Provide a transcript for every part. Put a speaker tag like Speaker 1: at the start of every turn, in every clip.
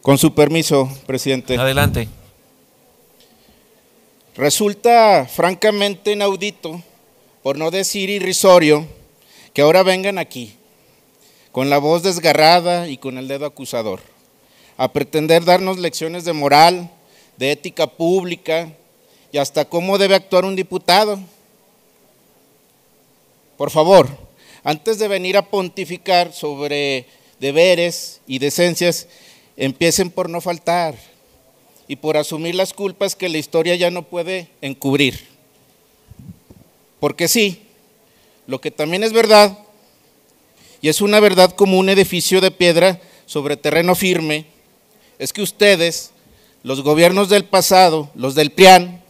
Speaker 1: Con su permiso, presidente.
Speaker 2: Adelante.
Speaker 1: Resulta francamente inaudito, por no decir irrisorio, que ahora vengan aquí, con la voz desgarrada y con el dedo acusador, a pretender darnos lecciones de moral, de ética pública y hasta cómo debe actuar un diputado. Por favor, antes de venir a pontificar sobre deberes y decencias, empiecen por no faltar y por asumir las culpas que la historia ya no puede encubrir. Porque sí, lo que también es verdad, y es una verdad como un edificio de piedra sobre terreno firme, es que ustedes, los gobiernos del pasado, los del PRIAN,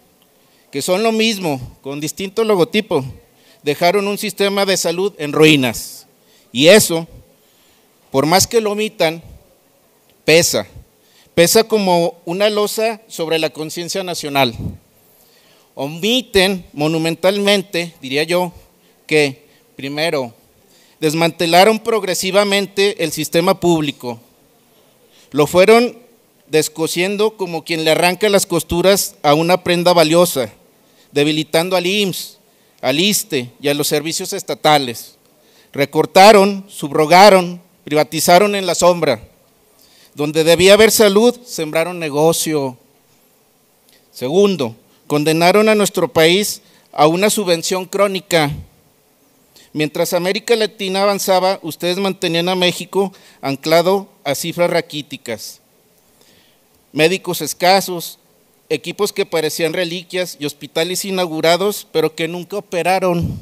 Speaker 1: que son lo mismo, con distinto logotipo, dejaron un sistema de salud en ruinas. Y eso, por más que lo omitan, pesa como una losa sobre la conciencia nacional. Omiten monumentalmente, diría yo, que primero, desmantelaron progresivamente el sistema público, lo fueron descosiendo como quien le arranca las costuras a una prenda valiosa, debilitando al IMSS, al ISSSTE y a los servicios estatales. Recortaron, subrogaron, privatizaron en la sombra. Donde debía haber salud, sembraron negocio. Segundo, condenaron a nuestro país a una subvención crónica. Mientras América Latina avanzaba, ustedes mantenían a México anclado a cifras raquíticas. Médicos escasos, equipos que parecían reliquias y hospitales inaugurados, pero que nunca operaron.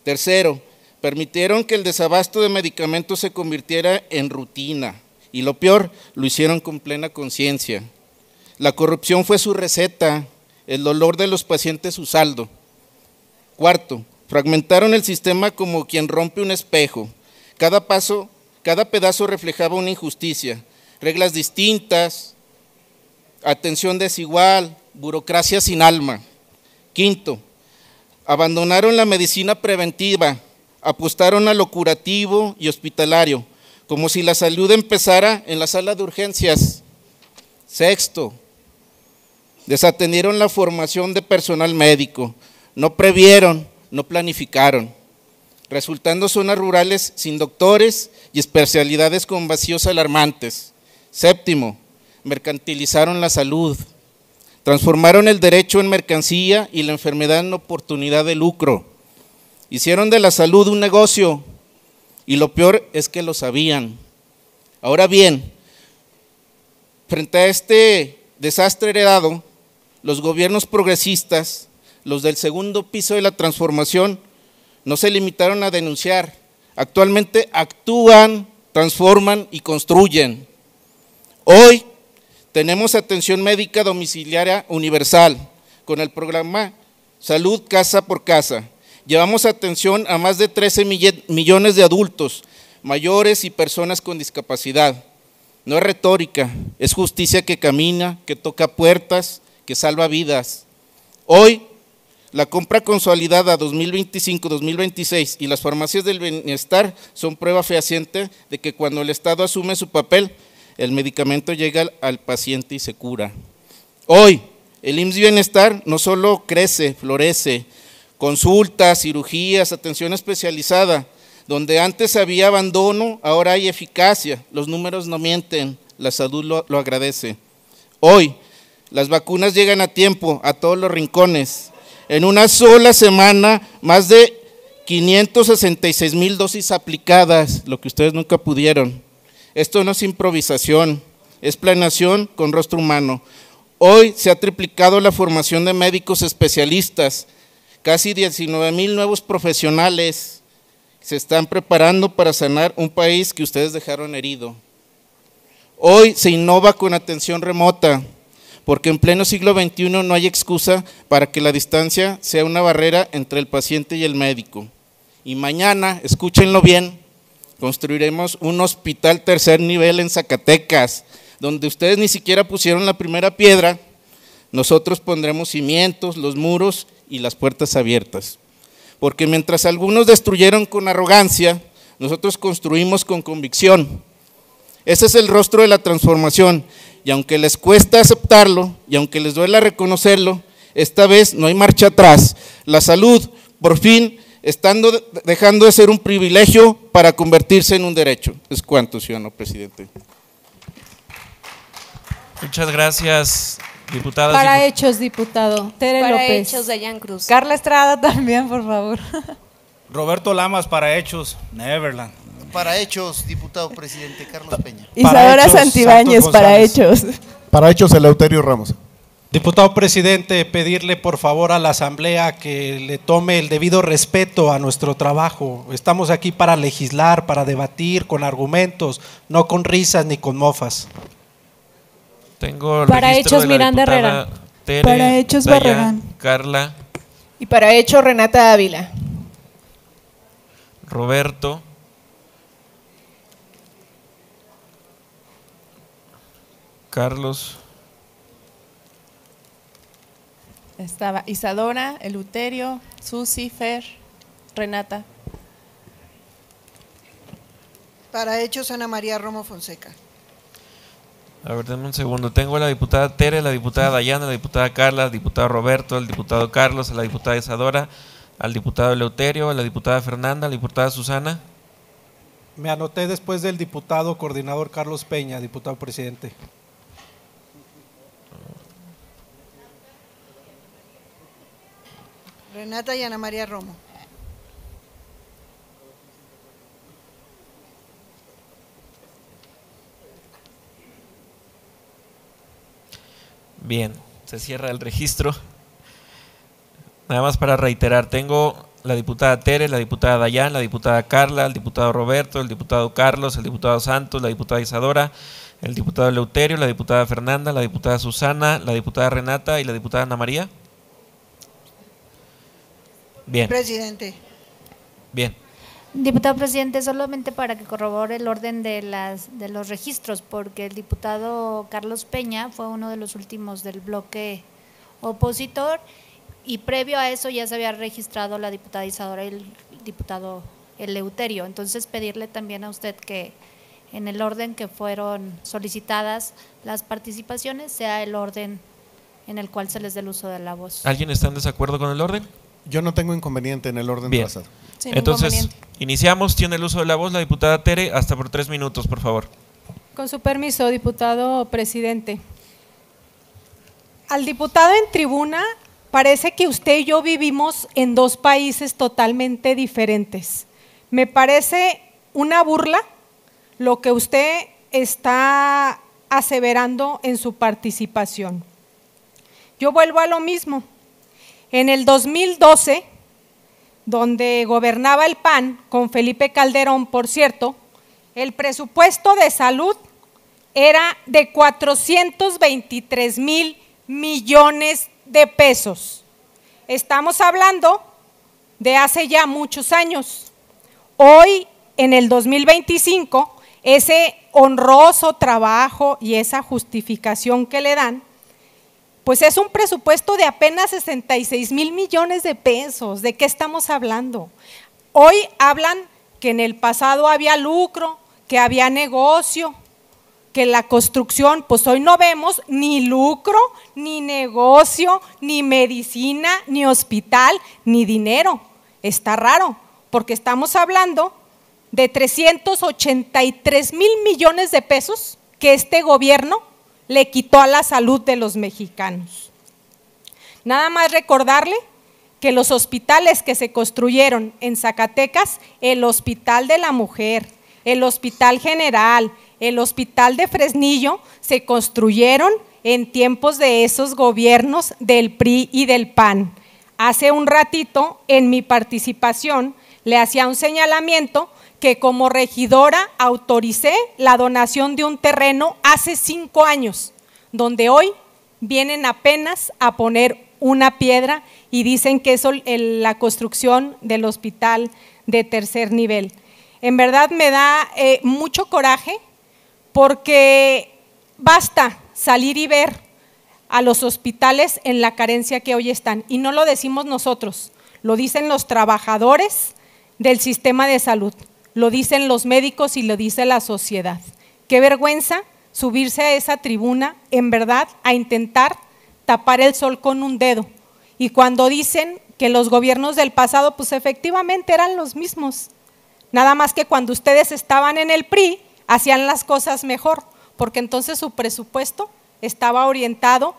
Speaker 1: Tercero, permitieron que el desabasto de medicamentos se convirtiera en rutina. Y lo peor, lo hicieron con plena conciencia. La corrupción fue su receta, el dolor de los pacientes su saldo. Cuarto, fragmentaron el sistema como quien rompe un espejo. Cada pedazo reflejaba una injusticia, reglas distintas, atención desigual, burocracia sin alma. Quinto, abandonaron la medicina preventiva, apostaron a lo curativo y hospitalario, como si la salud empezara en la sala de urgencias. Sexto, desatendieron la formación de personal médico, no previeron, no planificaron, resultando zonas rurales sin doctores y especialidades con vacíos alarmantes. Séptimo, mercantilizaron la salud, transformaron el derecho en mercancía y la enfermedad en oportunidad de lucro. Hicieron de la salud un negocio. Y lo peor es que lo sabían. Ahora bien, frente a este desastre heredado, los gobiernos progresistas, los del segundo piso de la transformación, no se limitaron a denunciar. Actualmente actúan, transforman y construyen. Hoy tenemos atención médica domiciliaria universal con el programa Salud Casa por Casa. Llevamos atención a más de 13 millones de adultos, mayores y personas con discapacidad. No es retórica, es justicia que camina, que toca puertas, que salva vidas. Hoy, la compra consolidada 2025-2026 y las farmacias del bienestar son prueba fehaciente de que cuando el Estado asume su papel, el medicamento llega al paciente y se cura. Hoy, el IMSS Bienestar no solo crece, florece, consultas, cirugías, atención especializada, donde antes había abandono, ahora hay eficacia, los números no mienten, la salud lo agradece. Hoy, las vacunas llegan a tiempo, a todos los rincones. En una sola semana, más de 566,000 dosis aplicadas, lo que ustedes nunca pudieron. Esto no es improvisación, es planeación con rostro humano. Hoy se ha triplicado la formación de médicos especialistas, casi 19,000 nuevos profesionales se están preparando para sanar un país que ustedes dejaron herido. Hoy se innova con atención remota, porque en pleno siglo XXI no hay excusa para que la distancia sea una barrera entre el paciente y el médico. Y mañana, escúchenlo bien, construiremos un hospital tercer nivel en Zacatecas, donde ustedes ni siquiera pusieron la primera piedra. Nosotros pondremos cimientos, los muros y las puertas abiertas. Porque mientras algunos destruyeron con arrogancia, nosotros construimos con convicción. Ese es el rostro de la transformación, y aunque les cuesta aceptarlo, y aunque les duela reconocerlo, esta vez no hay marcha atrás. La salud, por fin, dejando de ser un privilegio para convertirse en un derecho. Es cuanto, ciudadano presidente.
Speaker 2: Muchas gracias, diputadas.
Speaker 3: Para hechos, diputado. Tere
Speaker 4: Para
Speaker 3: López.
Speaker 4: hechos, Dayan Cruz.
Speaker 3: Carla Estrada también, por favor.
Speaker 5: Roberto Lamas, para hechos, Neverland.
Speaker 6: Para hechos, diputado presidente Carlos Peña.
Speaker 3: Isadora Santibáñez, para hechos.
Speaker 7: Para hechos, Eleuterio Ramos.
Speaker 8: Diputado presidente, pedirle por favor a la Asamblea que le tome el debido respeto a nuestro trabajo. Estamos aquí para legislar, para debatir con argumentos, no con risas ni con mofas.
Speaker 2: Tengo el
Speaker 3: Para
Speaker 2: registro
Speaker 3: hechos,
Speaker 2: de la
Speaker 3: Miranda
Speaker 2: diputada
Speaker 3: Herrera.
Speaker 2: Tere,
Speaker 3: Para hechos,
Speaker 2: Dayan,
Speaker 3: Barragán.
Speaker 2: Carla,
Speaker 4: Y para hechos, Renata Ávila.
Speaker 2: Roberto, Carlos,
Speaker 4: Estaba Isadora, Eleuterio, Susi, Fer, Renata.
Speaker 9: Para hechos, Ana María Romo Fonseca.
Speaker 2: a ver, denme un segundo. Tengo a la diputada Tere, la diputada Dayana, la diputada Carla, el diputado Roberto, el diputado Carlos, a la diputada Isadora, al diputado Eleuterio, a la diputada Fernanda, a la diputada Susana.
Speaker 8: Me anoté después del diputado coordinador Carlos Peña, diputado presidente.
Speaker 9: Renata y Ana María Romo.
Speaker 2: Bien, se cierra el registro. Nada más para reiterar, tengo la diputada Tere, la diputada Dayan, la diputada Carla, el diputado Roberto, el diputado Carlos, el diputado Santos, la diputada Isadora, el diputado Eleuterio, la diputada Fernanda, la diputada Susana, la diputada Renata y la diputada Ana María. Bien,
Speaker 9: Presidente.
Speaker 2: bien.
Speaker 10: Diputado presidente, solamente para que corrobore el orden de los registros, porque el diputado Carlos Peña fue uno de los últimos del bloque opositor y previo a eso ya se había registrado la diputada Isadora y el diputado Eleuterio. Entonces pedirle también a usted que en el orden que fueron solicitadas las participaciones sea el orden en el cual se les dé el uso de la voz.
Speaker 2: ¿Alguien está en desacuerdo con el orden?
Speaker 7: Yo no tengo inconveniente en el orden
Speaker 2: Bien.
Speaker 7: trazado.
Speaker 4: Sin
Speaker 2: Entonces,
Speaker 4: inconveniente.
Speaker 2: iniciamos. Tiene el uso de la voz la diputada Tere, hasta por 3 minutos, por favor.
Speaker 3: Con su permiso, diputado presidente. Al diputado en tribuna, parece que usted y yo vivimos en dos países totalmente diferentes. Me parece una burla lo que usted está aseverando en su participación. Yo vuelvo a lo mismo. En el 2012, donde gobernaba el PAN, con Felipe Calderón, por cierto, el presupuesto de salud era de 423,000 millones de pesos. Estamos hablando de hace ya muchos años. Hoy, en el 2025, ese honroso trabajo y esa justificación que le dan, pues es un presupuesto de apenas 66,000 millones de pesos. ¿De qué estamos hablando? Hoy hablan que en el pasado había lucro, que había negocio, que la construcción, pues hoy no vemos ni lucro, ni negocio, ni medicina, ni hospital, ni dinero. Está raro, porque estamos hablando de 383,000 millones de pesos que este gobierno le quitó a la salud de los mexicanos. Nada más recordarle que los hospitales que se construyeron en Zacatecas, el Hospital de la Mujer, el Hospital General, el Hospital de Fresnillo, se construyeron en tiempos de esos gobiernos del PRI y del PAN. Hace un ratito, en mi participación, le hacía un señalamiento que como regidora autoricé la donación de un terreno hace 5 años, donde hoy vienen apenas a poner una piedra y dicen que es la construcción del hospital de tercer nivel. En verdad me da mucho coraje porque basta salir y ver a los hospitales en la carencia que hoy están, y no lo decimos nosotros, lo dicen los trabajadores del sistema de salud. lo dicen los médicos y lo dice la sociedad. Qué vergüenza subirse a esa tribuna, en verdad, a intentar tapar el sol con un dedo. Y cuando dicen que los gobiernos del pasado, pues efectivamente eran los mismos. Nada más que cuando ustedes estaban en el PRI, hacían las cosas mejor, porque entonces su presupuesto estaba orientado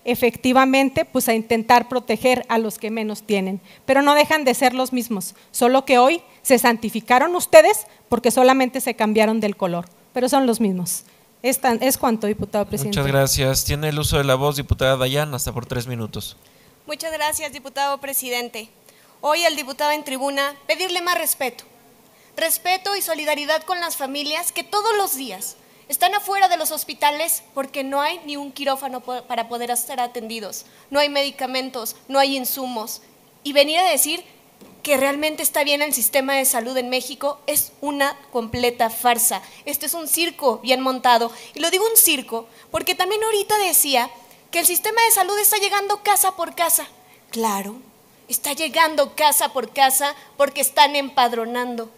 Speaker 3: efectivamente pues a intentar proteger a los que menos tienen, pero no dejan de ser los mismos, solo que hoy se santificaron ustedes porque solamente se cambiaron del color, pero son los mismos. Es cuanto, diputado presidente.
Speaker 2: Muchas gracias. Tiene el uso de la voz diputada Dayan, hasta por 3 minutos.
Speaker 11: Muchas gracias, diputado presidente. Hoy al diputado en tribuna pedirle más respeto. Respeto y solidaridad con las familias que todos los días están afuera de los hospitales porque no hay ni un quirófano para poder ser atendidos, no hay medicamentos, no hay insumos. Y venir a decir que realmente está bien el sistema de salud en México es una completa farsa. Este es un circo bien montado. Y lo digo un circo porque también ahorita decía que el sistema de salud está llegando casa por casa. Claro, está llegando casa por casa porque están empadronando.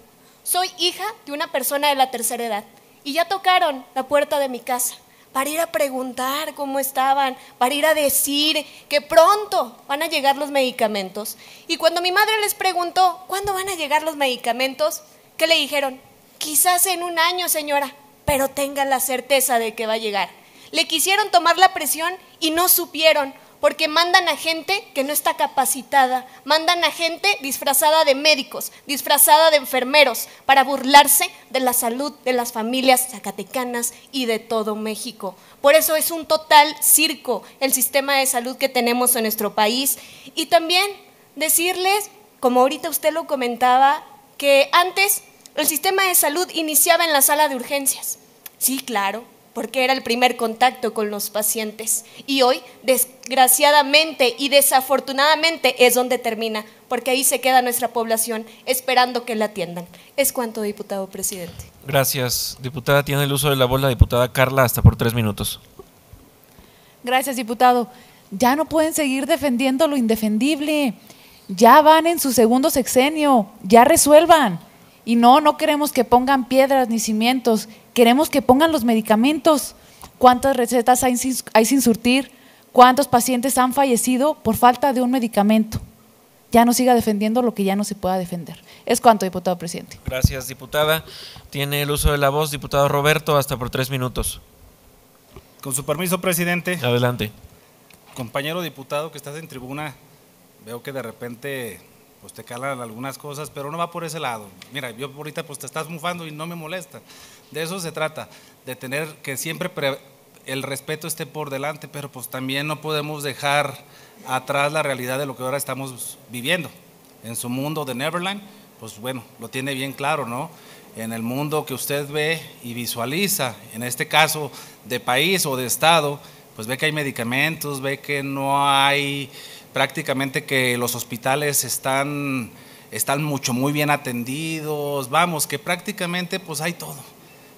Speaker 11: Soy hija de una persona de la tercera edad y ya tocaron la puerta de mi casa para ir a preguntar cómo estaban, para ir a decir que pronto van a llegar los medicamentos. Y cuando mi madre les preguntó, ¿cuándo van a llegar los medicamentos?, ¿qué le dijeron? Quizás en 1 año, señora, pero tenga la certeza de que va a llegar. Le quisieron tomar la presión y no supieron, porque mandan a gente que no está capacitada, mandan a gente disfrazada de médicos, disfrazada de enfermeros, para burlarse de la salud de las familias zacatecanas y de todo México. Por eso es un total circo el sistema de salud que tenemos en nuestro país. Y también decirles, como ahorita usted lo comentaba, que antes el sistema de salud iniciaba en la sala de urgencias. Sí, claro, porque era el primer contacto con los pacientes. Y hoy, desgraciadamente y desafortunadamente, es donde termina, porque ahí se queda nuestra población esperando que la atiendan. Es cuanto, diputado presidente.
Speaker 2: Gracias. Diputada, tiene el uso de la voz la diputada Carla, hasta por 3 minutos.
Speaker 12: Gracias, diputado. Ya no pueden seguir defendiendo lo indefendible. Ya van en su segundo sexenio, ya resuelvan. Y no queremos que pongan piedras ni cimientos, queremos que pongan los medicamentos. ¿Cuántas recetas hay sin surtir? ¿Cuántos pacientes han fallecido por falta de un medicamento? Ya no siga defendiendo lo que ya no se pueda defender. Es cuanto, diputado presidente.
Speaker 2: Gracias, diputada. Tiene el uso de la voz diputado Roberto, hasta por 3 minutos.
Speaker 5: Con su permiso, presidente.
Speaker 2: Adelante.
Speaker 5: Compañero diputado que estás en tribuna, veo que de repente pues te calan algunas cosas, pero no va por ese lado. Mira, yo ahorita pues te estás mufando y no me molesta. De eso se trata, de tener que siempre el respeto esté por delante, pero pues también no podemos dejar atrás la realidad de lo que ahora estamos viviendo. En su mundo de Neverland, pues bueno, lo tiene bien claro, ¿no? En el mundo que usted ve y visualiza, en este caso de país o de estado, pues ve que hay medicamentos, ve que no hay, prácticamente que los hospitales están muy bien atendidos, vamos, que prácticamente pues hay todo.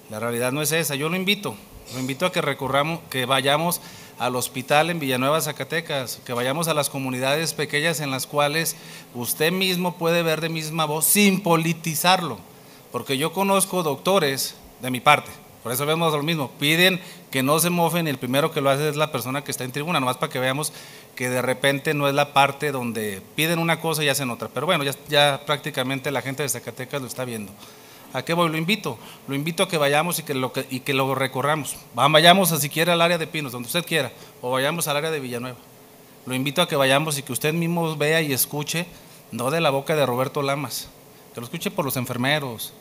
Speaker 5: La realidad no es esa. Yo lo invito a que vayamos al hospital en Villanueva, Zacatecas, que vayamos a las comunidades pequeñas en las cuales usted mismo puede ver de misma voz sin politizarlo, porque yo conozco doctores de mi parte, por eso vemos lo mismo, piden que no se mofen y el primero que lo hace es la persona que está en tribuna, nomás para que veamos que de repente no es la parte donde piden una cosa y hacen otra, pero bueno, ya prácticamente la gente de Zacatecas lo está viendo. ¿A qué voy? Lo invito a que vayamos y que lo recorramos. Vayamos a siquiera al área de Pinos, donde usted quiera, o vayamos al área de Villanueva. Lo invito a que vayamos y que usted mismo vea y escuche, no de la boca de Roberto Lamas, que lo escuche por los enfermeros,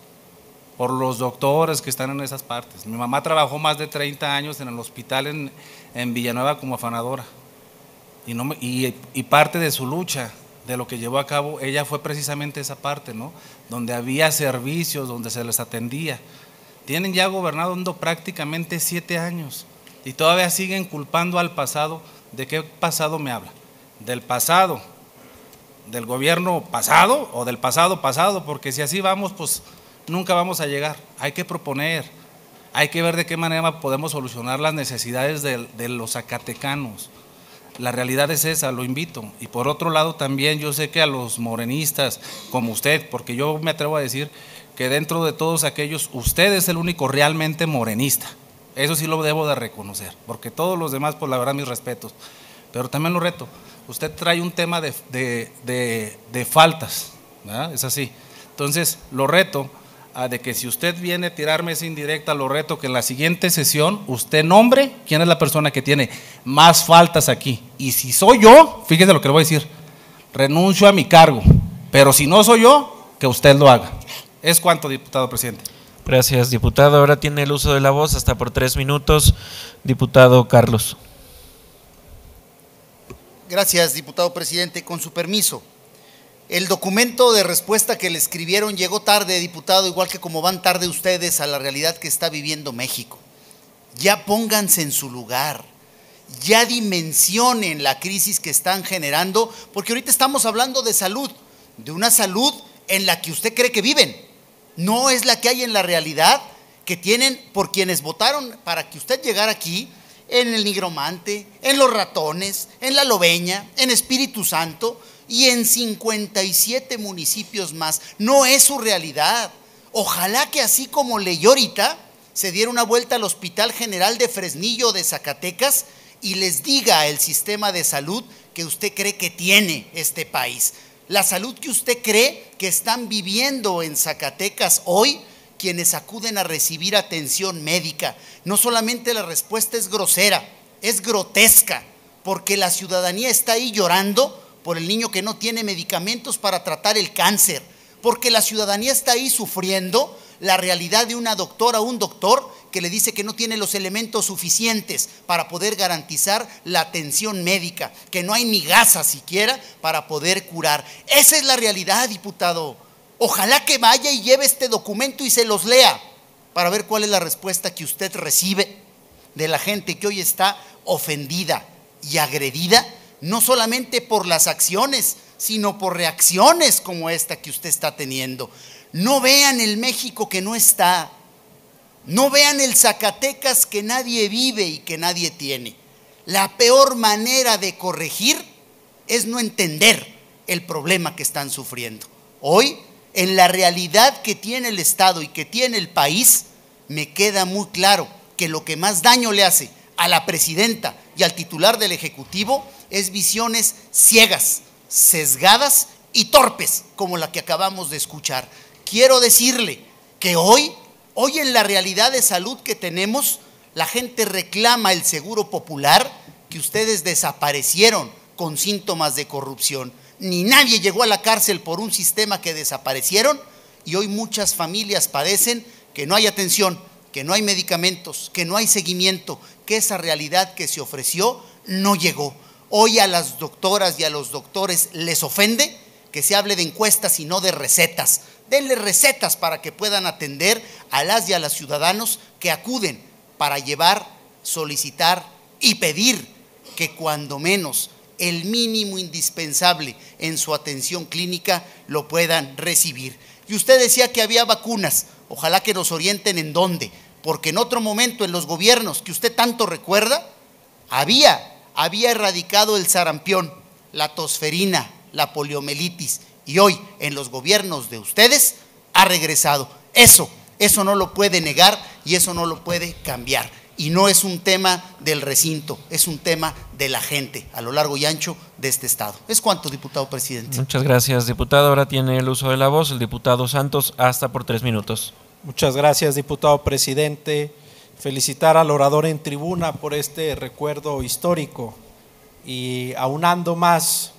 Speaker 5: por los doctores que están en esas partes. Mi mamá trabajó más de 30 años en el hospital en Villanueva como afanadora, y parte de su lucha, de lo que llevó a cabo, ella fue precisamente esa parte, ¿no? Donde había servicios, donde se les atendía. Tienen ya gobernando prácticamente 7 años y todavía siguen culpando al pasado. ¿De qué pasado me habla? ¿Del pasado, del gobierno pasado o del pasado pasado? Porque si así vamos, pues nunca vamos a llegar. Hay que proponer, hay que ver de qué manera podemos solucionar las necesidades de los zacatecanos. La realidad es esa, lo invito. Y por otro lado también yo sé que a los morenistas como usted, porque yo me atrevo a decir que dentro de todos aquellos, usted es el único realmente morenista. Eso sí lo debo de reconocer, porque todos los demás, pues la verdad, mis respetos. Pero también lo reto, usted trae un tema de faltas, ¿verdad? Es así. Entonces, lo reto de que si usted viene a tirarme esa indirecta, lo reto que en la siguiente sesión usted nombre quién es la persona que tiene más faltas aquí. Y si soy yo, fíjese lo que le voy a decir, renuncio a mi cargo, pero si no soy yo, que usted lo haga. Es cuanto, diputado presidente.
Speaker 2: Gracias, diputado. Ahora tiene el uso de la voz hasta por 3 minutos, diputado Carlos.
Speaker 6: Gracias, diputado presidente. Con su permiso, el documento de respuesta que le escribieron llegó tarde, diputado, igual que como van tarde ustedes a la realidad que está viviendo México. Ya pónganse en su lugar, ya dimensionen la crisis que están generando, porque ahorita estamos hablando de salud, de una salud en la que usted cree que viven, no es la que hay en la realidad que tienen por quienes votaron para que usted llegara aquí, en el Nigromante, en Los Ratones, en La Lobeña, en Espíritu Santo y en 57 municipios más. No es su realidad. Ojalá que así como leyó ahorita, se diera una vuelta al Hospital General de Fresnillo de Zacatecas y les diga el sistema de salud que usted cree que tiene este país. La salud que usted cree que están viviendo en Zacatecas hoy quienes acuden a recibir atención médica. No solamente la respuesta es grosera, es grotesca, porque la ciudadanía está ahí llorando por el niño que no tiene medicamentos para tratar el cáncer, porque la ciudadanía está ahí sufriendo la realidad de una doctora o un doctor que le dice que no tiene los elementos suficientes para poder garantizar la atención médica, que no hay ni gasas siquiera para poder curar. Esa es la realidad, diputado. Ojalá que vaya y lleve este documento y se los lea para ver cuál es la respuesta que usted recibe de la gente que hoy está ofendida y agredida, no solamente por las acciones, sino por reacciones como esta que usted está teniendo. No vean el México que no está, no vean el Zacatecas que nadie vive y que nadie tiene. La peor manera de corregir es no entender el problema que están sufriendo. Hoy, en la realidad que tiene el Estado y que tiene el país, me queda muy claro que lo que más daño le hace a la presidenta y al titular del Ejecutivo es visiones ciegas, sesgadas y torpes como la que acabamos de escuchar. Quiero decirle que hoy en la realidad de salud que tenemos, la gente reclama el seguro popular que ustedes desaparecieron con síntomas de corrupción. Ni nadie llegó a la cárcel por un sistema que desaparecieron y hoy muchas familias padecen que no hay atención, que no hay medicamentos, que no hay seguimiento, que esa realidad que se ofreció no llegó. Hoy a las doctoras y a los doctores les ofende que se hable de encuestas y no de recetas. Denle recetas para que puedan atender a las y a los ciudadanos que acuden para llevar, solicitar y pedir que cuando menos el mínimo indispensable en su atención clínica lo puedan recibir. Y usted decía que había vacunas, ojalá que nos orienten en dónde, porque en otro momento en los gobiernos que usted tanto recuerda, había erradicado el sarampión, la tosferina, la poliomielitis, y hoy en los gobiernos de ustedes ha regresado. Eso no lo puede negar y eso no lo puede cambiar. Y no es un tema del recinto, es un tema de la gente a lo largo y ancho de este estado. Es cuanto, diputado presidente.
Speaker 2: Muchas gracias, diputado. Ahora tiene el uso de la voz el diputado Santos, hasta por 3 minutos.
Speaker 8: Muchas gracias, diputado presidente. Felicitar al orador en tribuna por este recuerdo histórico y aunando más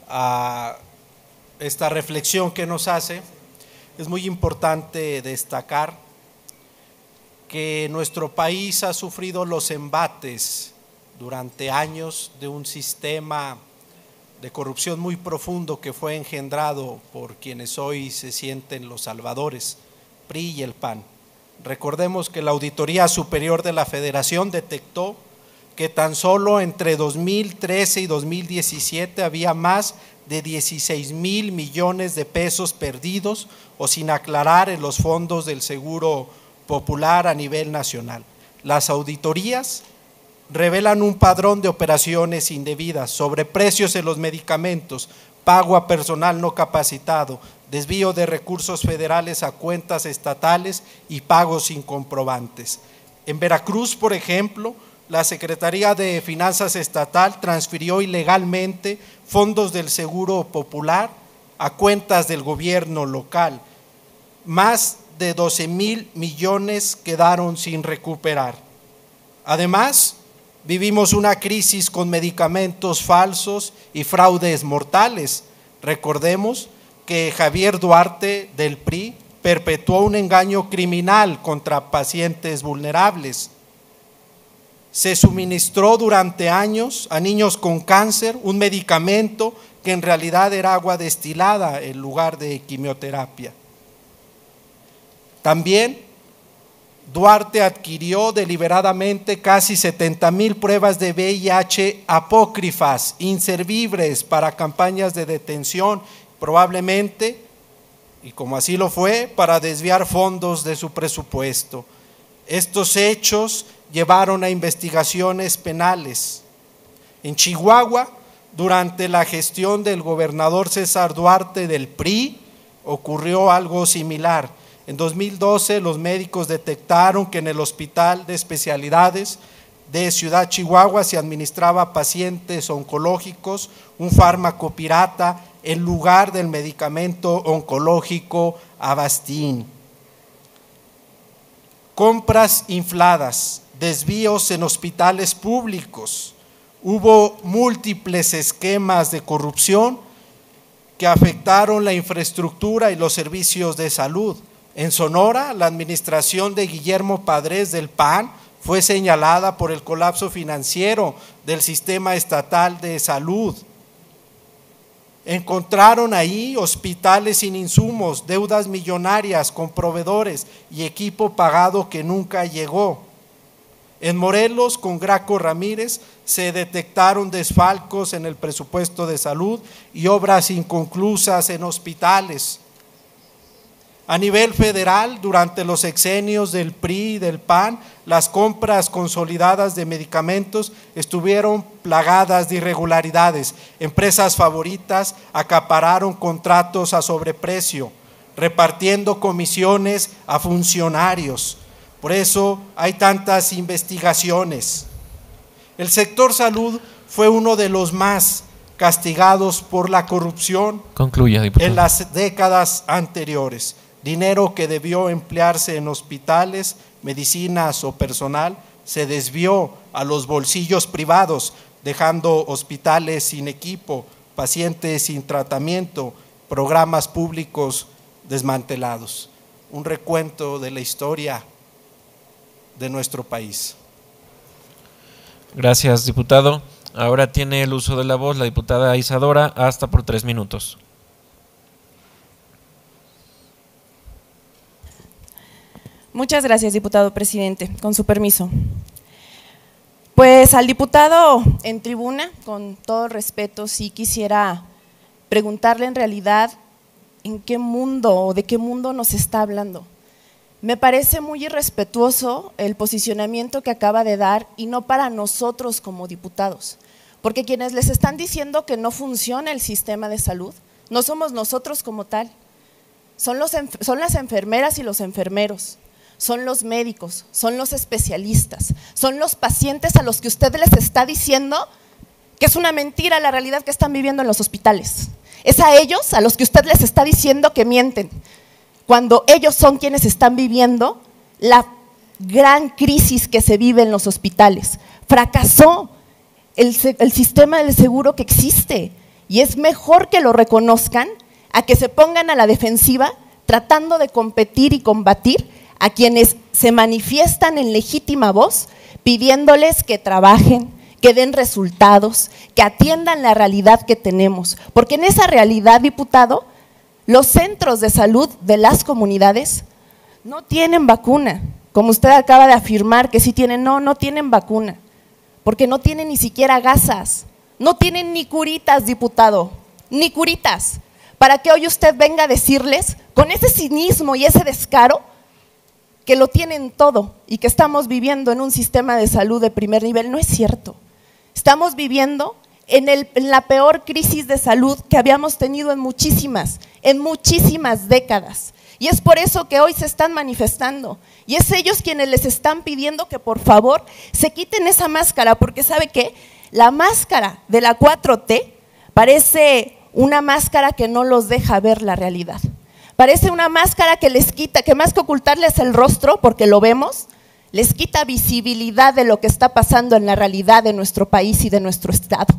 Speaker 8: a esta reflexión que nos hace, es muy importante destacar que nuestro país ha sufrido los embates durante años de un sistema de corrupción muy profundo que fue engendrado por quienes hoy se sienten los salvadores, PRI y el PAN. Recordemos que la Auditoría Superior de la Federación detectó que tan solo entre 2013 y 2017 había más de 16,000 millones de pesos perdidos o sin aclarar en los fondos del Seguro Popular a nivel nacional. Las auditorías revelan un padrón de operaciones indebidas, sobreprecios en los medicamentos, pago a personal no capacitado, desvío de recursos federales a cuentas estatales y pagos sin comprobantes. En Veracruz, por ejemplo, la Secretaría de Finanzas Estatal transfirió ilegalmente fondos del Seguro Popular a cuentas del gobierno local. Más de 12,000 millones quedaron sin recuperar. Además, vivimos una crisis con medicamentos falsos y fraudes mortales. Recordemos que Javier Duarte del PRI perpetuó un engaño criminal contra pacientes vulnerables. Se suministró durante años a niños con cáncer un medicamento que en realidad era agua destilada en lugar de quimioterapia. También Duarte adquirió deliberadamente casi 70,000 pruebas de VIH apócrifas, inservibles para campañas de detención, probablemente, y como así lo fue, para desviar fondos de su presupuesto. Estos hechos llevaron a investigaciones penales. En Chihuahua, durante la gestión del gobernador César Duarte del PRI, ocurrió algo similar. En 2012 los médicos detectaron que en el Hospital de Especialidades de Ciudad Chihuahua se administraba a pacientes oncológicos un fármaco pirata en lugar del medicamento oncológico Avastin. Compras infladas, desvíos en hospitales públicos. Hubo múltiples esquemas de corrupción que afectaron la infraestructura y los servicios de salud. En Sonora, la administración de Guillermo Padres del PAN fue señalada por el colapso financiero del sistema estatal de salud. Encontraron ahí hospitales sin insumos, deudas millonarias con proveedores y equipo pagado que nunca llegó. En Morelos, con Graco Ramírez, se detectaron desfalcos en el presupuesto de salud y obras inconclusas en hospitales. A nivel federal, durante los sexenios del PRI y del PAN, las compras consolidadas de medicamentos estuvieron plagadas de irregularidades. Empresas favoritas acapararon contratos a sobreprecio, repartiendo comisiones a funcionarios. Por eso hay tantas investigaciones. El sector salud fue uno de los más castigados por la corrupción.
Speaker 2: Concluya, diputado.
Speaker 8: En las décadas anteriores. Dinero que debió emplearse en hospitales, medicinas o personal, se desvió a los bolsillos privados, dejando hospitales sin equipo, pacientes sin tratamiento, programas públicos desmantelados. Un recuento de la historia de nuestro país.
Speaker 2: Gracias, diputado. Ahora tiene el uso de la voz la diputada Isadora, hasta por 3 minutos.
Speaker 13: Muchas gracias, diputado presidente. Con su permiso. Pues al diputado en tribuna, con todo respeto, sí quisiera preguntarle en realidad en qué mundo o de qué mundo nos está hablando. Me parece muy irrespetuoso el posicionamiento que acaba de dar y no para nosotros como diputados, porque quienes les están diciendo que no funciona el sistema de salud, no somos nosotros como tal, son las enfermeras y los enfermeros. Son los médicos, son los especialistas, son los pacientes a los que usted les está diciendo que es una mentira la realidad que están viviendo en los hospitales. Es a ellos a los que usted les está diciendo que mienten, cuando ellos son quienes están viviendo la gran crisis que se vive en los hospitales. Fracasó el sistema del seguro que existe y es mejor que lo reconozcan a que se pongan a la defensiva tratando de competir y combatir a quienes se manifiestan en legítima voz, pidiéndoles que trabajen, que den resultados, que atiendan la realidad que tenemos. Porque en esa realidad, diputado, los centros de salud de las comunidades no tienen vacuna. Como usted acaba de afirmar que sí tienen, no tienen vacuna, porque no tienen ni siquiera gasas, no tienen ni curitas, diputado, ni curitas. Para que hoy usted venga a decirles, con ese cinismo y ese descaro, que lo tienen todo y que estamos viviendo en un sistema de salud de primer nivel. No es cierto. Estamos viviendo en la peor crisis de salud que habíamos tenido en muchísimas décadas. Y es por eso que hoy se están manifestando. Y es ellos quienes les están pidiendo que por favor se quiten esa máscara, porque ¿sabe qué? La máscara de la 4T parece una máscara que no los deja ver la realidad. Parece una máscara que les quita, que más que ocultarles el rostro, porque lo vemos, les quita visibilidad de lo que está pasando en la realidad de nuestro país y de nuestro estado.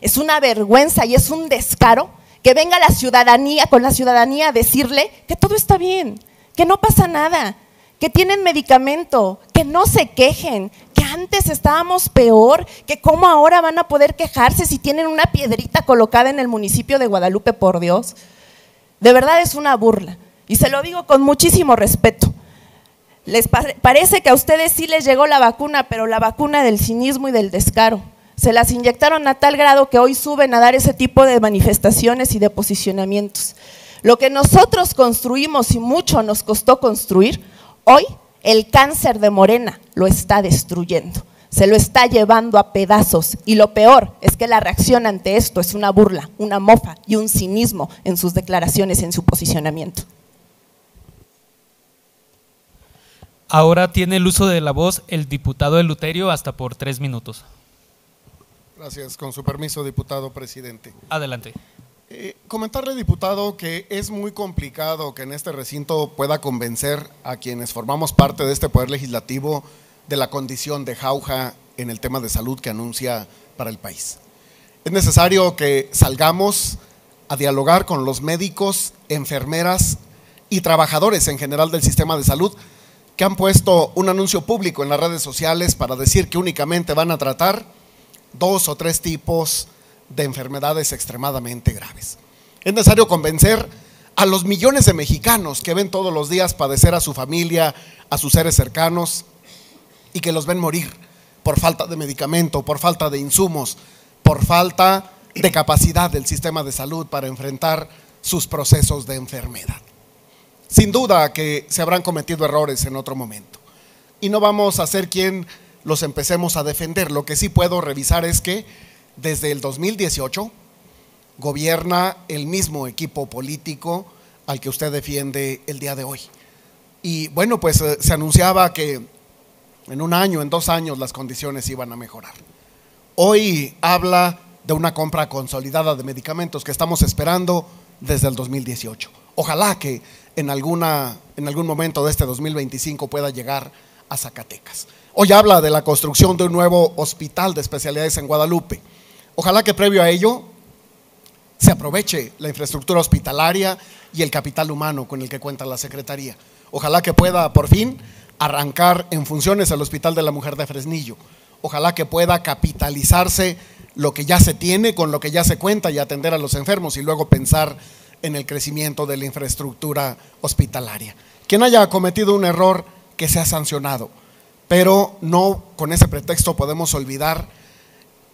Speaker 13: Es una vergüenza y es un descaro que venga la ciudadanía, con la ciudadanía a decirle que todo está bien, que no pasa nada, que tienen medicamento, que no se quejen, que antes estábamos peor, que cómo ahora van a poder quejarse si tienen una piedrita colocada en el municipio de Guadalupe, por Dios. De verdad es una burla y se lo digo con muchísimo respeto. Les parece que a ustedes sí les llegó la vacuna, pero la vacuna del cinismo y del descaro. Se las inyectaron a tal grado que hoy suben a dar ese tipo de manifestaciones y de posicionamientos. Lo que nosotros construimos y mucho nos costó construir, hoy el cáncer de Morena lo está destruyendo, se lo está llevando a pedazos y lo peor es que la reacción ante esto es una burla, una mofa y un cinismo en sus declaraciones y en su posicionamiento.
Speaker 14: Ahora tiene el uso de la voz el diputado Eleuterio hasta por 3 minutos.
Speaker 7: Gracias, con su permiso, diputado presidente.
Speaker 14: Adelante.
Speaker 7: Comentarle, diputado, que es muy complicado que en este recinto pueda convencer a quienes formamos parte de este Poder Legislativo de la condición de jauja en el tema de salud que anuncia para el país. Es necesario que salgamos a dialogar con los médicos, enfermeras y trabajadores en general del sistema de salud que han puesto un anuncio público en las redes sociales para decir que únicamente van a tratar 2 o 3 tipos de enfermedades extremadamente graves. Es necesario convencer a los millones de mexicanos que ven todos los días padecer a su familia, a sus seres cercanos y que los ven morir por falta de medicamento, por falta de insumos, por falta de capacidad del sistema de salud para enfrentar sus procesos de enfermedad. Sin duda que se habrán cometido errores en otro momento y no vamos a ser quien los empecemos a defender. Lo que sí puedo revisar es que desde el 2018 gobierna el mismo equipo político al que usted defiende el día de hoy. Y bueno, pues se anunciaba que en 1 año, en 2 años las condiciones iban a mejorar. Hoy habla de una compra consolidada de medicamentos que estamos esperando desde el 2018. Ojalá que en algún momento de este 2025 pueda llegar a Zacatecas. Hoy habla de la construcción de un nuevo hospital de especialidades en Guadalupe. Ojalá que previo a ello se aproveche la infraestructura hospitalaria y el capital humano con el que cuenta la Secretaría. Ojalá que pueda por fin arrancar en funciones el Hospital de la Mujer de Fresnillo. Ojalá que pueda capitalizarse lo que ya se tiene con lo que ya se cuenta y atender a los enfermos y luego pensar en el crecimiento de la infraestructura hospitalaria. Quien haya cometido un error, que sea sancionado, pero no con ese pretexto podemos olvidar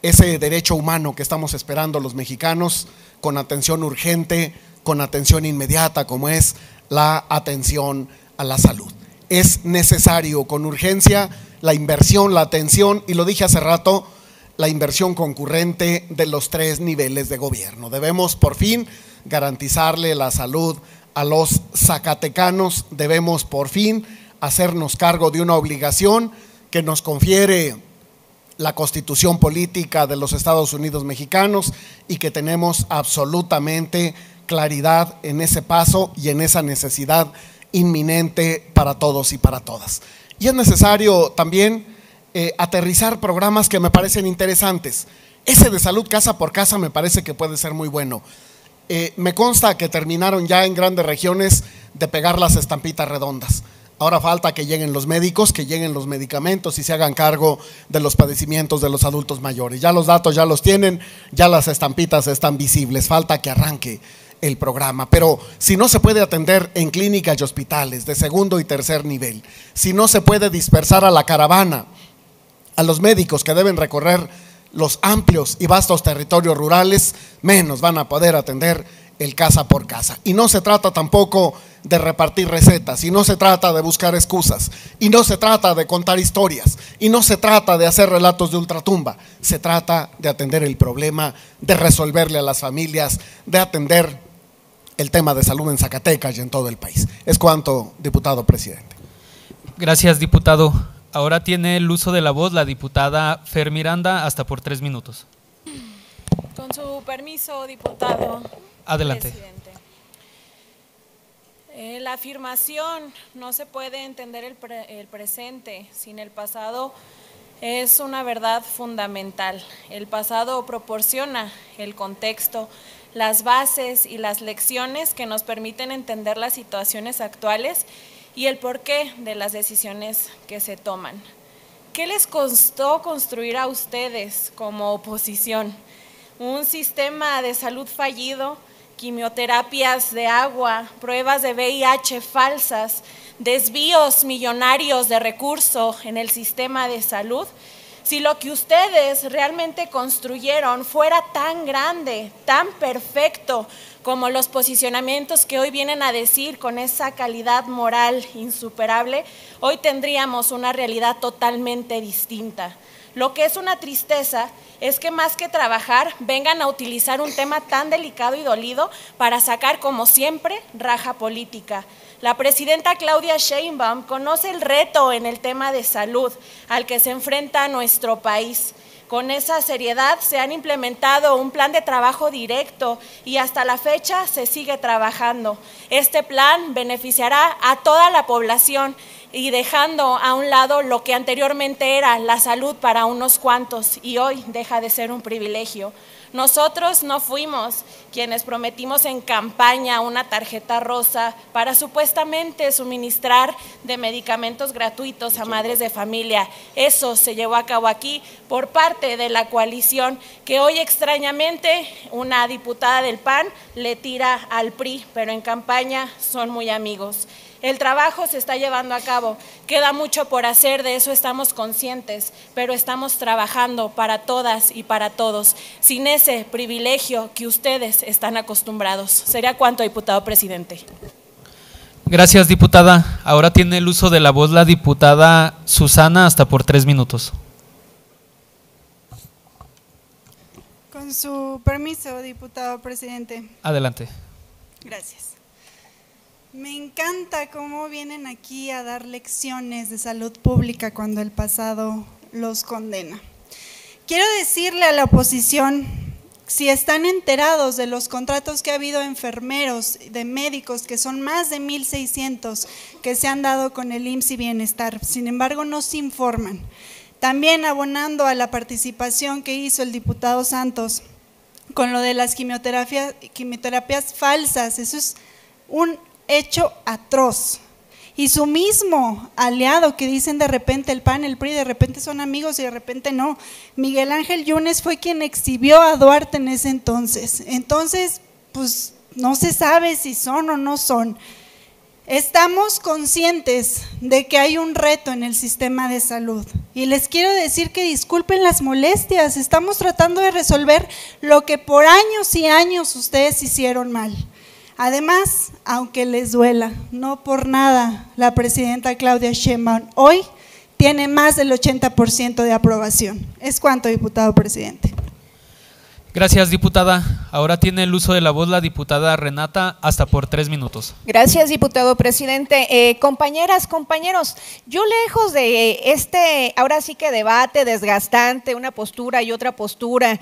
Speaker 7: ese derecho humano que estamos esperando los mexicanos con atención urgente, con atención inmediata, como es la atención a la salud. Es necesario con urgencia la inversión, la atención, y lo dije hace rato, la inversión concurrente de los 3 niveles de gobierno. Debemos por fin garantizarle la salud a los zacatecanos, debemos por fin hacernos cargo de una obligación que nos confiere la Constitución Política de los Estados Unidos Mexicanos y que tenemos absolutamente claridad en ese paso y en esa necesidad inminente para todos y para todas. Y es necesario también aterrizar programas que me parecen interesantes. Ese de salud casa por casa me parece que puede ser muy bueno. Me consta que terminaron ya en grandes regiones de pegar las estampitas redondas. Ahora falta que lleguen los médicos, que lleguen los medicamentos y se hagan cargo de los padecimientos de los adultos mayores. Ya los datos ya los tienen, ya las estampitas están visibles, falta que arranque el programa. Pero si no se puede atender en clínicas y hospitales de 2.er y 3.er nivel, si no se puede dispersar a la caravana, a los médicos que deben recorrer los amplios y vastos territorios rurales, menos van a poder atender el casa por casa. Y no se trata tampoco de repartir recetas, y no se trata de buscar excusas, y no se trata de contar historias, y no se trata de hacer relatos de ultratumba. Se trata de atender el problema, de resolverle a las familias, de atender el tema de salud en Zacatecas y en todo el país. Es cuanto, diputado presidente.
Speaker 14: Gracias, diputado. Ahora tiene el uso de la voz la diputada Fer Miranda, hasta por 3 minutos.
Speaker 15: Con su permiso, diputado.
Speaker 14: Adelante.
Speaker 15: Presidente. La afirmación no se puede entender el presente sin el pasado es una verdad fundamental. El pasado proporciona el contexto, las bases y las lecciones que nos permiten entender las situaciones actuales y el porqué de las decisiones que se toman. ¿Qué les costó construir a ustedes como oposición? Un sistema de salud fallido, quimioterapias de agua, pruebas de VIH falsas, desvíos millonarios de recursos en el sistema de salud. Si lo que ustedes realmente construyeron fuera tan grande, tan perfecto, como los posicionamientos que hoy vienen a decir con esa calidad moral insuperable, hoy tendríamos una realidad totalmente distinta. Lo que es una tristeza es que más que trabajar, vengan a utilizar un tema tan delicado y dolido para sacar, como siempre, raja política. La presidenta Claudia Sheinbaum conoce el reto en el tema de salud al que se enfrenta nuestro país. Con esa seriedad se han implementado un plan de trabajo directo y hasta la fecha se sigue trabajando. Este plan beneficiará a toda la población y dejando a un lado lo que anteriormente era la salud para unos cuantos y hoy deja de ser un privilegio. Nosotros no fuimos quienes prometimos en campaña una tarjeta rosa para supuestamente suministrar de medicamentos gratuitos a madres de familia. Eso se llevó a cabo aquí por parte de la coalición que hoy extrañamente una diputada del PAN le tira al PRI, pero en campaña son muy amigos. El trabajo se está llevando a cabo, queda mucho por hacer, de eso estamos conscientes, pero estamos trabajando para todas y para todos, sin ese privilegio que ustedes están acostumbrados. Sería cuanto, diputado presidente.
Speaker 14: Gracias, diputada. Ahora tiene el uso de la voz la diputada Susana, hasta por 3 minutos.
Speaker 16: Con su permiso, diputado presidente.
Speaker 14: Adelante.
Speaker 16: Gracias. Me encanta cómo vienen aquí a dar lecciones de salud pública cuando el pasado los condena. Quiero decirle a la oposición, si están enterados de los contratos que ha habido de enfermeros, de médicos, que son más de 1,600 que se han dado con el IMSS y Bienestar, sin embargo no se informan. También abonando a la participación que hizo el diputado Santos con lo de las quimioterapias falsas, eso es un hecho atroz. Y su mismo aliado que dicen de repente el PAN, el PRI, de repente son amigos y de repente no. Miguel Ángel Yunes fue quien exhibió a Duarte en ese entonces. Entonces, pues no se sabe si son o no son. Estamos conscientes de que hay un reto en el sistema de salud y les quiero decir que disculpen las molestias, estamos tratando de resolver lo que por años y años ustedes hicieron mal. Además, aunque les duela, no por nada la presidenta Claudia Sheinbaum hoy tiene más del 80% de aprobación. Es cuanto, diputado presidente.
Speaker 14: Gracias, diputada. Ahora tiene el uso de la voz la diputada Renata, hasta por 3 minutos.
Speaker 17: Gracias, diputado presidente. Compañeras, compañeros, yo lejos de ahora sí que debate desgastante, una postura y otra postura,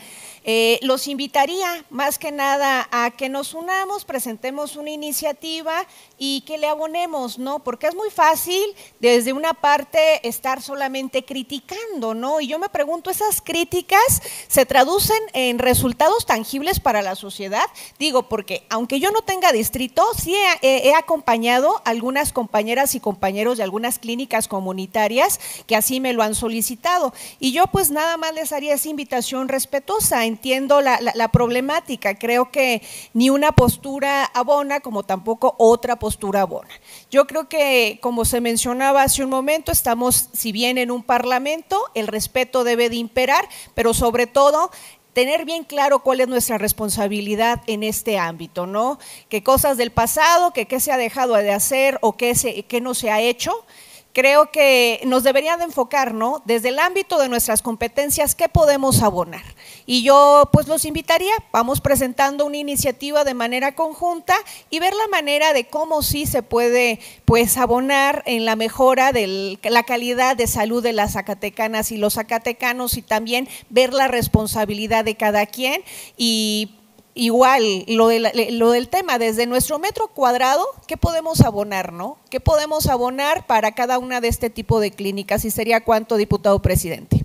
Speaker 17: los invitaría más que nada a que nos unamos, presentemos una iniciativa y que le abonemos, ¿no? Porque es muy fácil desde una parte estar solamente criticando, ¿no? Y yo me pregunto, ¿esas críticas se traducen en resultados tangibles para la sociedad? Digo, porque aunque yo no tenga distrito, sí he acompañado a algunas compañeras y compañeros de algunas clínicas comunitarias que así me lo han solicitado. Y yo pues nada más les haría esa invitación respetuosa. Entiendo la problemática, creo que ni una postura abona como tampoco otra postura abona. Yo creo que, como se mencionaba hace un momento, estamos, si bien en un parlamento, el respeto debe de imperar, pero sobre todo tener bien claro cuál es nuestra responsabilidad en este ámbito, ¿no? Qué cosas del pasado, qué se ha dejado de hacer o qué no se ha hecho. Creo que nos debería de enfocar, ¿no? Desde el ámbito de nuestras competencias, ¿qué podemos abonar? Y yo pues los invitaría, vamos presentando una iniciativa de manera conjunta y ver la manera de cómo sí se puede pues abonar en la mejora de la calidad de salud de las zacatecanas y los zacatecanos, y también ver la responsabilidad de cada quien. Y igual, lo del tema, desde nuestro metro cuadrado, ¿qué podemos abonar, no? ¿Qué podemos abonar para cada una de este tipo de clínicas? ¿Y sería cuánto, diputado presidente?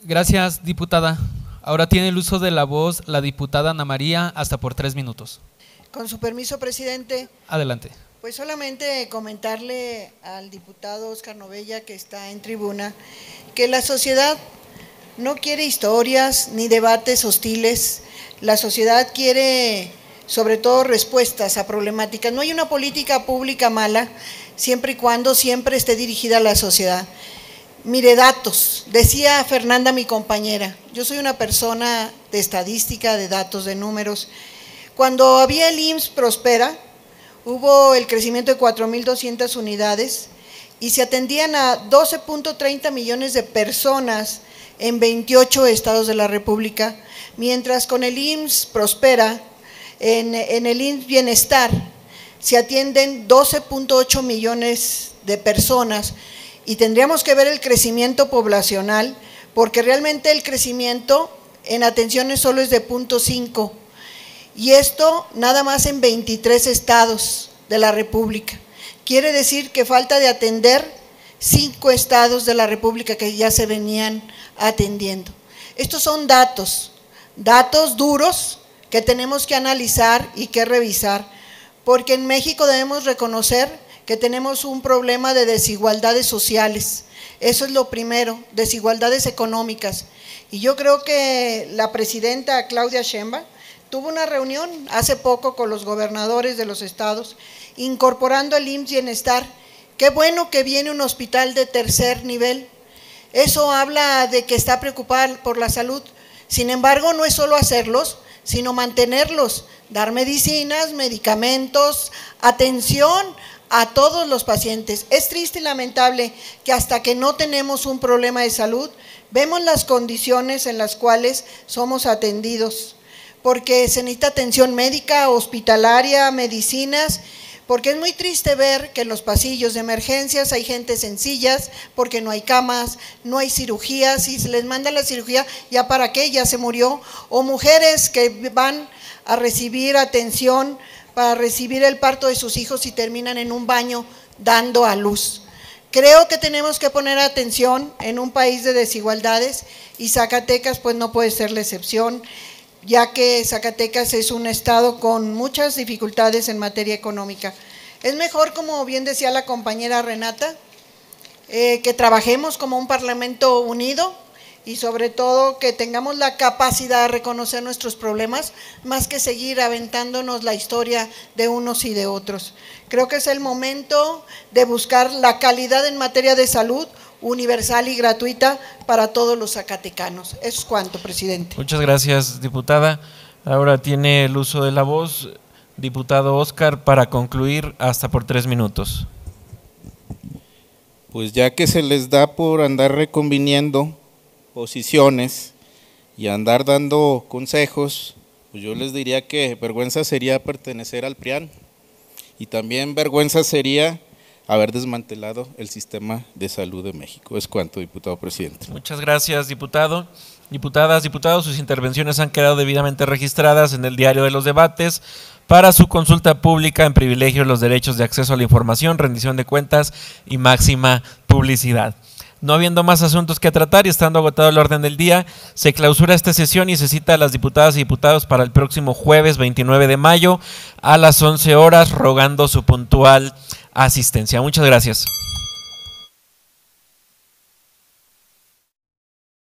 Speaker 14: Gracias, diputada. Ahora tiene el uso de la voz la diputada Ana María, hasta por 3 minutos.
Speaker 9: Con su permiso, presidente.
Speaker 14: Adelante.
Speaker 9: Pues solamente comentarle al diputado Óscar Novella, que está en tribuna, que la sociedad no quiere historias ni debates hostiles. La sociedad quiere sobre todo respuestas a problemáticas. No hay una política pública mala, siempre y cuando siempre esté dirigida a la sociedad. Mire, datos, decía Fernanda, mi compañera, yo soy una persona de estadística, de datos, de números. Cuando había el IMSS Prospera, hubo el crecimiento de 4,200 unidades y se atendían a 12.30 millones de personas en 28 estados de la República, mientras con el IMSS Prospera, en el IMSS Bienestar, se atienden 12.8 millones de personas, y tendríamos que ver el crecimiento poblacional, porque realmente el crecimiento en atenciones solo es de 0.5, y esto nada más en 23 estados de la República. Quiere decir que falta de atender 5 estados de la República que ya se venían atendiendo. Estos son datos duros que tenemos que analizar y que revisar, porque en México debemos reconocer que tenemos un problema de desigualdades sociales. Eso es lo primero, desigualdades económicas. Y yo creo que la presidenta Claudia Sheinbaum tuvo una reunión hace poco con los gobernadores de los estados, incorporando el IMSS Bienestar. Qué bueno que viene un hospital de tercer nivel. Eso habla de que está preocupada por la salud. Sin embargo, no es solo hacerlos, sino mantenerlos, dar medicinas, medicamentos, atención a todos los pacientes. Es triste y lamentable que hasta que no tenemos un problema de salud, vemos las condiciones en las cuales somos atendidos, porque se necesita atención médica, hospitalaria, medicinas, porque es muy triste ver que en los pasillos de emergencias hay gente en sillas porque no hay camas, no hay cirugías, y se les manda la cirugía, ¿ya para qué? Ya se murió. O mujeres que van a recibir atención para recibir el parto de sus hijos y terminan en un baño dando a luz. Creo que tenemos que poner atención en un país de desigualdades, y Zacatecas pues no puede ser la excepción, ya que Zacatecas es un estado con muchas dificultades en materia económica. Es mejor, como bien decía la compañera Renata, que trabajemos como un parlamento unido, y sobre todo que tengamos la capacidad de reconocer nuestros problemas, más que seguir aventándonos la historia de unos y de otros. Creo que es el momento de buscar la calidad en materia de salud universal y gratuita para todos los zacatecanos. Eso es cuanto, presidente.
Speaker 2: Muchas gracias, diputada. Ahora tiene el uso de la voz diputado Óscar para concluir, hasta por 3 minutos.
Speaker 1: Pues ya que se les da por andar reconviniendo posiciones y andar dando consejos, pues yo les diría que vergüenza sería pertenecer al PRIAN, y también vergüenza sería haber desmantelado el sistema de salud de México. Es cuanto, diputado presidente.
Speaker 2: Muchas gracias, diputado. Diputadas, diputados, sus intervenciones han quedado debidamente registradas en el Diario de los Debates para su consulta pública en privilegio de los derechos de acceso a la información, rendición de cuentas y máxima publicidad. No habiendo más asuntos que tratar y estando agotado el orden del día, se clausura esta sesión y se cita a las diputadas y diputados para el próximo jueves 29 de mayo a las 11 horas, rogando su puntual asistencia. Muchas gracias.